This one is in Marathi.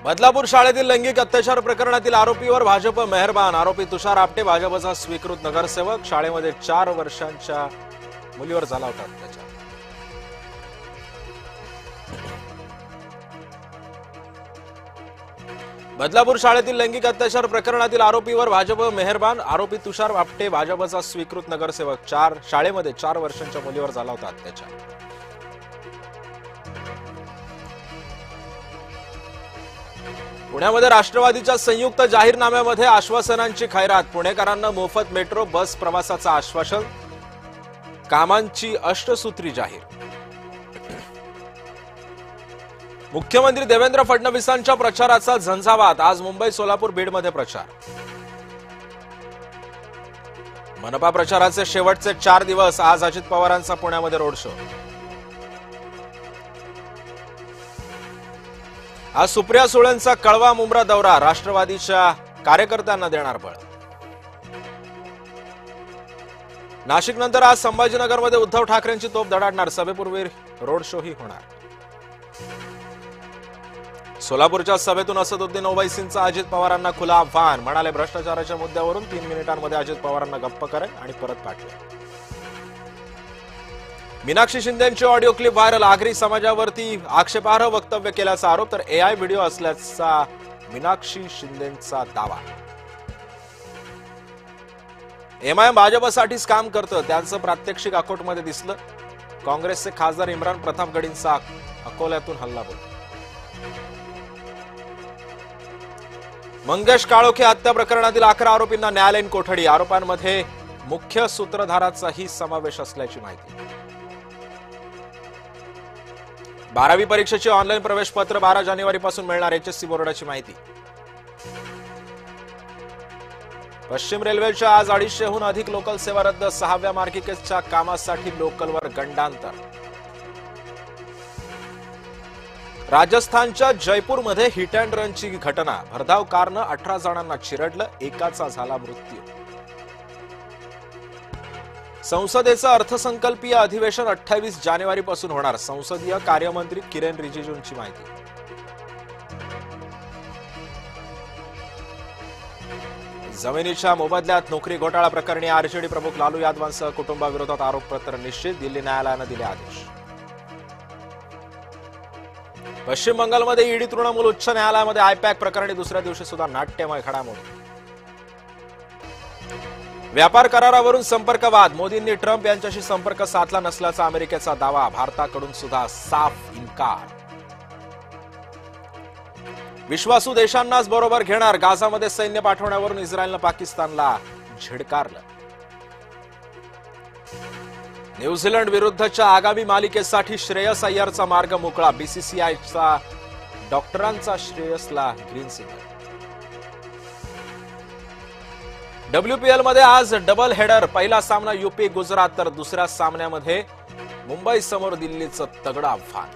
बदलापूर शाळेतील लैंगिक अत्याचार प्रकरणातील आरोपीवर भाजप मेहरबान। आरोपी तुषार आपटे भाजपचा स्वीकृत नगरसेवक। शाळेमध्ये 4 वर्षांच्या मुलीवर झाला होता अत्याचार। बदलापूर शाळेतील लैंगिक अत्याचार प्रकरणातील आरोपीवर भाजप मेहरबान। आरोपी तुषार आपटे भाजपचा स्वीकृत नगरसेवक। शाळेमध्ये 4 वर्षांच्या मुलीवर झाला होता अत्याचार। पुण्यामध्ये राष्ट्रवादीच्या संयुक्त जाहीरनाम्यामध्ये आश्वासनांची खैरात। पुणेकरांना मोफत मेट्रो बस प्रवासाचं आश्वासन। कामांची अष्टसूत्री जाहीर। मुख्यमंत्री देवेंद्र फडणवीसांच्या प्रचाराचा झंझावात। आज मुंबई, सोलापूर, बीडमध्ये प्रचार। मनपा प्रचाराचे शेवटचे 4 दिवस। आज अजित पवारांचा पुण्यामध्ये रोड शो। आज सुप्रिया सुळेंचा कळवा मुंब्रा दौरा। राष्ट्रवादीच्या कार्यकर्त्यांना देणार बळ। नाशिकनंतर आज संभाजीनगरमध्ये उद्धव ठाकरेंची तोफ धडाडणार। सभेपूर्वी रोड शोही होणार। सोलापूरच्या सभेतून असदुद्दीन ओवैसींचा अजित पवारांना खुला आव्हान। म्हणाले, भ्रष्टाचाराच्या मुद्द्यावरून 3 मिनिटांमध्ये अजित पवारांना गप्प करेन आणि परत पाठवेन। मीनाक्षी शिंदेंची ऑडिओ क्लिप व्हायरल। आगरी समाजावरती आक्षेपार्ह वक्तव्य केल्याचा आरोप, तर एआय व्हिडिओ असल्याचा मीनाक्षी शिंदेंचा दावा। एमआयएम भाजपसाठीच काम करतं, त्यांचं प्रात्यक्षिक अकोटमध्ये दिसलं। काँग्रेसचे खासदार इम्रान प्रतापगडींचा अकोल्यातून हल्लाबोल। मंगेश काळोखे हत्या प्रकरणातील 11 आरोपींना न्यायालयीन कोठडी। आरोपांमध्ये मुख्य सूत्रधाराचाही समावेश असल्याची माहिती। 12वी परीक्षेची ऑनलाईन प्रवेश पत्र 12 जानेवारीपासून मिळणार। एचएससी बोर्डाची माहिती। पश्चिम रेल्वेच्या आज 250हून अधिक लोकल सेवा रद्द। 6व्या मार्गिकेच्या कामासाठी लोकलवर गंडांतर। राजस्थानच्या जयपूरमध्ये हिट अँड रनची घटना। भरधाव कारनं 18 जणांना चिरडलं, एकाचा झाला मृत्यू। संसदेचं अर्थसंकल्पीय अधिवेशन 28 जानेवारीपासून होणार। संसदीय कार्यमंत्री किरेन रिजिजूंची माहिती। जमिनीच्या मोबदल्यात नोकरी घोटाळा प्रकरणी आरजेडी प्रमुख लालू यादवांसह कुटुंबाविरोधात आरोपपत्र निश्चित। दिल्ली न्यायालयानं दिले आदेश। पश्चिम बंगालमध्ये ईडी तृणमूल उच्च न्यायालयामध्ये आयपॅक प्रकरणी दुसऱ्या दिवशी सुद्धा नाट्यमय घडामोडी। व्यापार करारावरून संपर्कवाद। मोदींनी ट्रम्प यांच्याशी संपर्क साधला नसल्याचा अमेरिकेचा दावा। भारताकडून सुद्धा साफ इन्कार। विश्वासू देशांनाच बरोबर घेणार। गाझामध्ये सैन्य पाठवण्यावरून इस्रायलनं पाकिस्तानला झिडकारलं। न्यूझीलंड विरुद्धच्या आगामी मालिकेसाठी श्रेयस अय्यरचा मार्ग मोकळा। बीसीसीआयचा डॉक्टरांचा श्रेयसला ग्रीन सिग्नल। WPL मध्ये आज डबल हेडर। पहिला सामना यूपी गुजरात, तर दुसऱ्या सामन्यामध्ये मुंबई समोर दिल्लीचं तगडं आव्हान।